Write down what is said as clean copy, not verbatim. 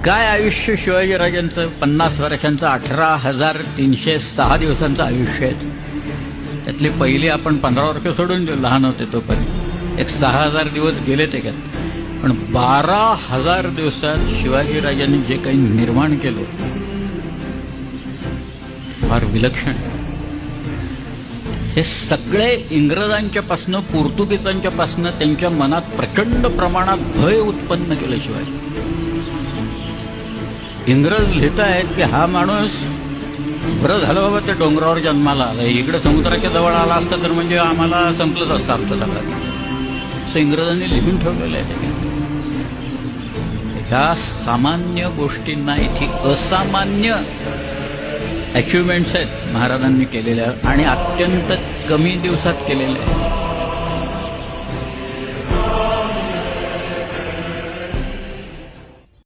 काय आयुष्य शिवाजीराजांचं 50 वर्षांचं 18,306 दिवसांचं आयुष्य आहे. त्यातली पहिली आपण 15 वर्ष सोडून देऊ, लहान होते तोपर्यंत एक 6,000 दिवस गेले त्याच्यात. पण 12,000 दिवसात शिवाजीराजांनी जे काही निर्माण केलं फार विलक्षण. हे सगळे इंग्रजांच्यापासनं पोर्तुगीजांच्यापासनं त्यांच्या मनात प्रचंड प्रमाणात भय उत्पन्न केलं शिवाजी. इंग्रज लिहित आहेत की हा माणूस बरं झालं बाबा ते डोंगरावर जन्माला आला, इकडे समुद्राच्या जवळ आला असता तर म्हणजे आम्हाला संपलंच असतं आमचं सगळं. असं इंग्रजांनी लिहून ठेवलेलं आहे. ह्या सामान्य गोष्टींना इथे असामान्य अचिव्हमेंट्स आहेत महाराजांनी केलेल्या आणि अत्यंत कमी दिवसात केलेल्या आहेत.